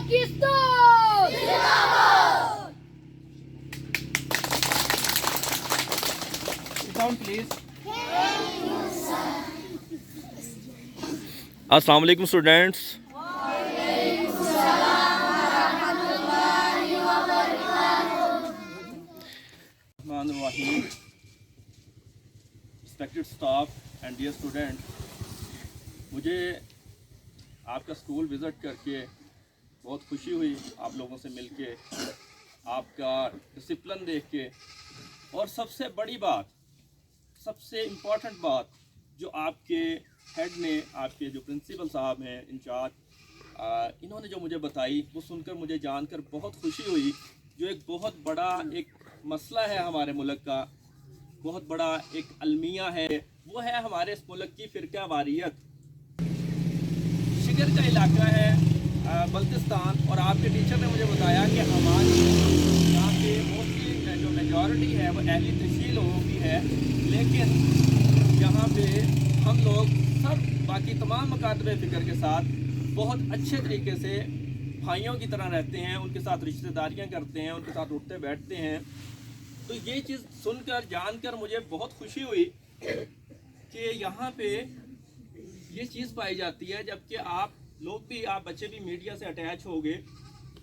पाकिस्तान जिंदाबाद। Down please. अस्सलाम वालेकुम students. Respected staff and dear student, मुझे आपका स्कूल विज़िट करके बहुत खुशी हुई, आप लोगों से मिलके, आपका डिसिप्लिन देख के, और सबसे बड़ी बात, सबसे इम्पॉर्टेंट बात जो आपके हेड ने, आपके जो प्रिंसिपल साहब हैं इंचार्ज, इन्होंने जो मुझे बताई वो सुनकर मुझे जानकर बहुत खुशी हुई। जो एक बहुत बड़ा एक मसला है हमारे मुल्क का, बहुत बड़ा एक अलमिया है, वो है हमारे इस मुल्क की फ़िरका वारियत। शिगर का इलाका है बल्तिस्तान, और आपके टीचर ने मुझे बताया कि हमारे यहाँ पे मोस्टली जो मेजॉरिटी है वो अहली तशील लोगों की है, लेकिन यहाँ पे हम लोग सब बाकी तमाम मकातबे फ़िक्र के साथ बहुत अच्छे तरीके से भाइयों की तरह रहते हैं, उनके साथ रिश्तेदारियाँ करते हैं, उनके साथ उठते बैठते हैं। तो ये चीज़ सुनकर जानकर मुझे बहुत खुशी हुई कि यहाँ पे ये चीज़ पाई जाती है, जबकि आप लोग भी, आप बच्चे भी मीडिया से अटैच होगे,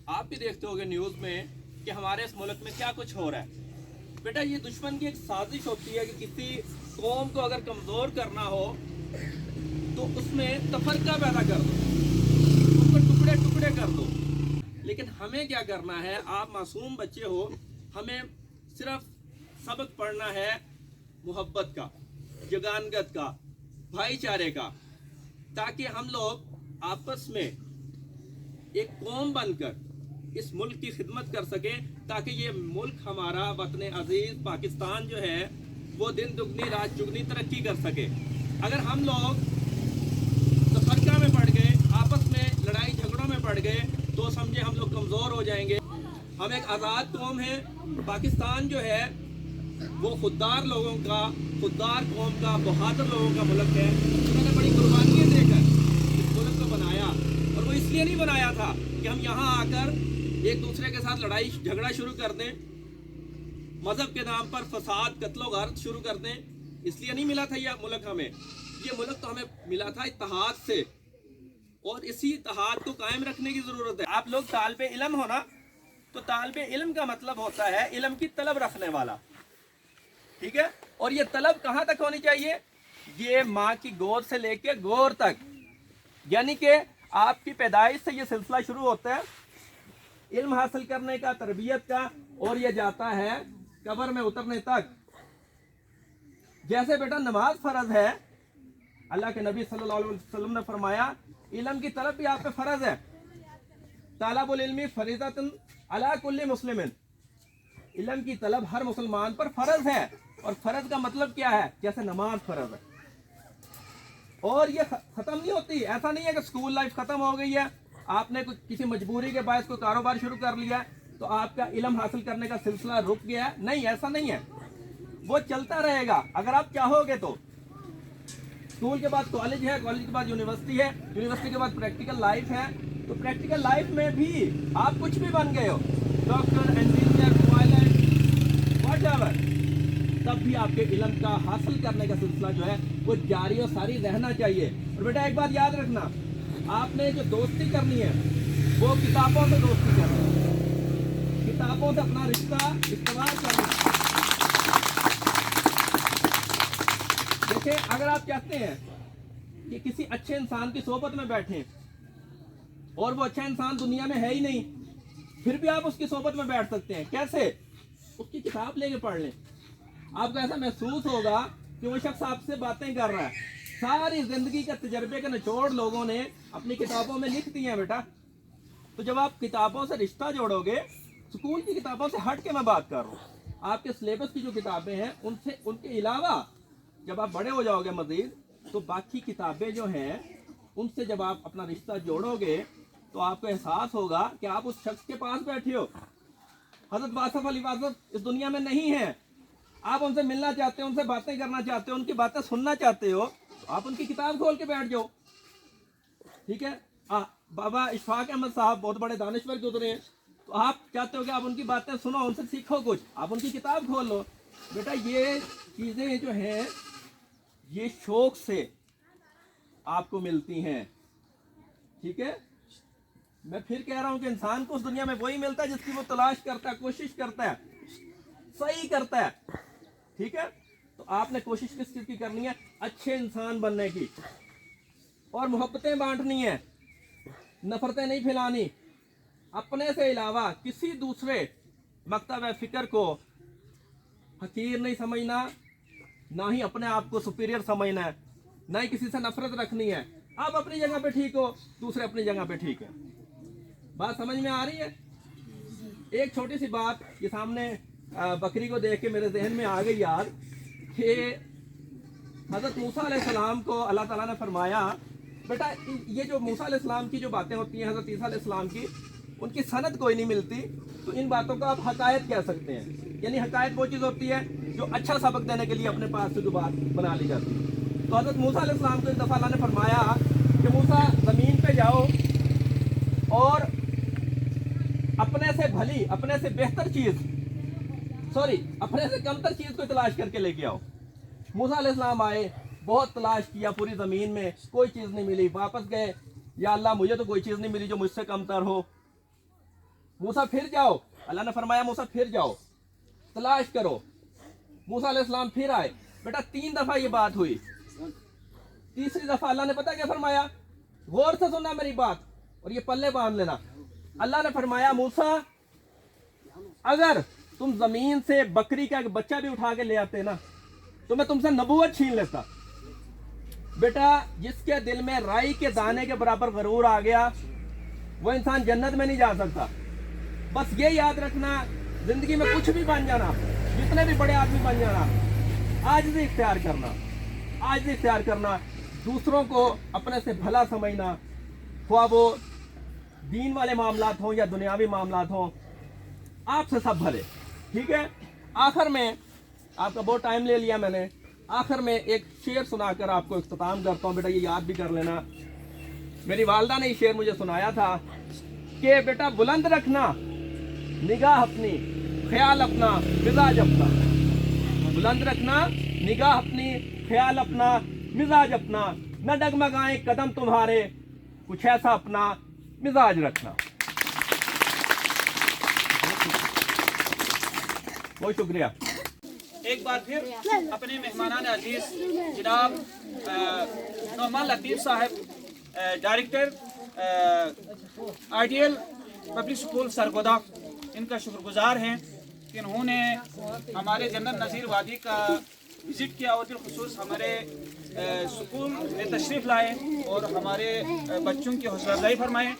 आप भी देखते होगे न्यूज़ में कि हमारे इस मुल्क में क्या कुछ हो रहा है। बेटा, ये दुश्मन की एक साजिश होती है कि किसी कौम को अगर कमज़ोर करना हो तो उसमें तफरका पैदा कर दो, उसको टुकड़े टुकड़े कर दो। लेकिन हमें क्या करना है, आप मासूम बच्चे हो, हमें सिर्फ सबक पढ़ना है मोहब्बत का, जगानगत का, भाईचारे का, ताकि हम लोग आपस में एक कौम बनकर इस मुल्क की खिदमत कर सके, ताकि ये मुल्क हमारा वतन अजीज पाकिस्तान जो है वो दिन दुगनी रात चुगनी तरक्की कर सके। अगर हम लोग तफरका में पड़ गए, आपस में लड़ाई झगड़ों में पड़ गए, तो समझे हम लोग कमज़ोर हो जाएंगे। हम एक आज़ाद कौम है, पाकिस्तान जो है वो खुददार लोगों का, खुददार कौम का, बहादुर लोगों का मुल्क है। उन्होंने बड़ी कुर्बानियाँ देकर इस मुल्क को बनाया, और वो इसलिए नहीं बनाया था कि हम यहाँ आकर एक दूसरे के साथ लड़ाई झगड़ा शुरू कर दें, मज़हब के नाम पर फसाद कत्लो गारत शुरू कर दें। इसलिए नहीं मिला था ये मुल्क हमें, ये मुल्क तो हमें मिला था इत्तेहाद से, और इसी इत्तेहाद को कायम रखने की ज़रूरत है। आप लोग तालिबे इल्म हो ना, तो तालिबे इल्म का मतलब होता है इल्म की तलब रखने वाला, ठीक है। और ये तलब कहाँ तक होनी चाहिए? ये माँ की गोद से लेके गोर तक, यानी कि आपकी पैदाइश से ये सिलसिला शुरू होता है इल्म हासिल करने का, तरबियत का, और ये जाता है कब्र में उतरने तक। जैसे बेटा नमाज फर्ज है, अल्लाह के नबी सल्लल्लाहु अलैहि वसल्लम ने फरमाया इल्म की तलब भी आप पे फर्ज है। तालबुल इल्मी फरीज़तुन अला कुल्ली मुस्लिमिन, इल्म की तलब हर मुसलमान पर फर्ज है। और फर्ज का मतलब क्या है? जैसे नमाज फर्ज है, और ये खत्म नहीं होती। ऐसा नहीं है कि स्कूल लाइफ खत्म हो गई है, आपने किसी मजबूरी के बायस कोई कारोबार शुरू कर लिया तो आपका इल्म हासिल करने का सिलसिला रुक गया। नहीं, ऐसा नहीं है, वो चलता रहेगा अगर आप चाहोगे तो। स्कूल के बाद कॉलेज है, कॉलेज के बाद यूनिवर्सिटी है, यूनिवर्सिटी के बाद प्रैक्टिकल लाइफ है। तो प्रैक्टिकल लाइफ में भी आप कुछ भी बन गए हो, डॉक्टर, इंजीनियर, पायलट, व्हाटएवर, तब भी आपके इल्म का हासिल करने का सिलसिला जो है वो जारी और सारी रहना चाहिए। और बेटा एक बात याद रखना, आपने जो दोस्ती करनी है वो किताबों से दोस्ती करनी है, किताबों से अपना रिश्ता इस्तेमाल करना है। देखिए, अगर आप चाहते हैं कि किसी अच्छे इंसान की सोबत में बैठें और वो अच्छा इंसान दुनिया में है ही नहीं, फिर भी आप उसकी सोबत में बैठ सकते हैं। कैसे? उसकी किताब लेके पढ़ लें, आपको ऐसा महसूस होगा कि वो शख्स आपसे बातें कर रहा है। सारी जिंदगी के तजर्बे के निचोड़ लोगों ने अपनी किताबों में लिख दिए हैं बेटा। तो जब आप किताबों से रिश्ता जोड़ोगे, स्कूल की किताबों से हट के मैं बात कर रहा हूँ, आपके सिलेबस की जो किताबें हैं उनसे, उनके अलावा जब आप बड़े हो जाओगे मजीद, तो बाकी किताबें जो हैं उनसे जब आप अपना रिश्ता जोड़ोगे तो आपको एहसास होगा कि आप उस शख्स के पास बैठे हो। हज़रत वासफ अली वासफ इस दुनिया में नहीं है, आप उनसे मिलना चाहते हो, उनसे बातें करना चाहते हो, उनकी बातें सुनना चाहते हो, तो आप उनकी किताब खोल के बैठ जाओ, ठीक है। बाबा इशफाक अहमद साहब बहुत बड़े दानिश्वर गुजरे हैं, तो आप चाहते हो कि आप उनकी बातें सुनो, उनसे सीखो कुछ, आप उनकी किताब खोल लो। बेटा ये चीज़ें जो हैं ये शौक से आपको मिलती हैं, ठीक है। मैं फिर कह रहा हूँ कि इंसान को उस दुनिया में वही मिलता है जिसकी वो तलाश करता है, कोशिश करता है, सही करता है, ठीक है। तो आपने कोशिश किस चीज़ की करनी है? अच्छे इंसान बनने की, और मोहब्बतें बांटनी है, नफरतें नहीं फैलानी। अपने से अलावा किसी दूसरे मकतब फ़िक्र को हकीर नहीं समझना, ना ही अपने आप को सुपीरियर समझना है, ना ही किसी से नफरत रखनी है। आप अपनी जगह पे ठीक हो, दूसरे अपनी जगह पे ठीक है। बात समझ में आ रही है? एक छोटी सी बात ये सामने बकरी को देख के मेरे जहन में आ गई याद कि हज़रत मूसा अलैहिस्सलाम को अल्लाह ताला ने फरमाया, बेटा ये जो मूसा अलैहिस्सलाम की जो बातें होती हैं हज़रत ईसा अलैहिस्सलाम की, उनकी सनद कोई नहीं मिलती, तो इन बातों को आप हकायत कह सकते हैं। यानी हकायत वो चीज़ होती है जो अच्छा सबक देने के लिए अपने पास से जो बात बना ली जाती है। तो हज़रत मूसा अलैहिस्सलाम को एक दफ़ा अल्लाह ने फरमाया कि मूसा ज़मीन पे जाओ और अपने से भली, अपने से बेहतर चीज़, अपने से कमतर चीज़ को तलाश करके लेके आओ। मूसा अलैहिस्सलाम आए, बहुत तलाश किया पूरी ज़मीन में, कोई चीज़ नहीं मिली। वापस गए, या अल्लाह मुझे तो कोई चीज़ नहीं मिली जो मुझसे कमतर हो। मूसा फिर जाओ, अल्लाह ने फरमाया मूसा फिर जाओ, तलाश करो। मूसा अलैहिस्सलाम फिर आए, बेटा 3 दफ़ा ये बात हुई। तीसरी दफ़ा अल्लाह ने पता क्या फरमाया? गौर से सुनना मेरी बात और ये पल्ले बांध लेना। अल्लाह ने फरमाया मूसा अगर तुम ज़मीन से बकरी का एक बच्चा भी उठा के ले आते ना तो मैं तुमसे नबूवत छीन लेता। बेटा जिसके दिल में राई के दाने के बराबर गरूर आ गया वो इंसान जन्नत में नहीं जा सकता। बस ये याद रखना, जिंदगी में कुछ भी बन जाना, जितने भी बड़े आदमी बन जाना, आजिज़ी इख्तियार करना, आजिज़ी इख्तियार करना, दूसरों को अपने से भला समझना, ख्वाह वो दीन वाले मामलात हों या दुनियावी मामलात हों, आपसे सब भले, ठीक है। आखिर में, आपका बहुत टाइम ले लिया मैंने, आखिर में एक शेर सुनाकर आपको इख्तिताम करता हूँ। बेटा ये याद भी कर लेना, मेरी वालदा ने ये शेर मुझे सुनाया था कि बेटा बुलंद रखना निगाह अपनी, ख्याल अपना, मिजाज अपना। बुलंद रखना निगाह अपनी, ख्याल अपना, मिजाज अपना। न डगमगाएं कदम तुम्हारे, कुछ ऐसा अपना मिजाज रखना। बहुत शुक्रिया। एक बार फिर अपने मेहमानान अजीज जनाब नौमान लतीफ़ साहब, director ideal public school Sargodha, इनका शुक्रगुजार हैं कि इन्होंने हमारे जनरल नज़ीर वादी का विज़िट किया और बिलखुसूस हमारे स्कूल में तशरीफ़ लाए और हमारे बच्चों की हौसला अफजाई फरमाएँ।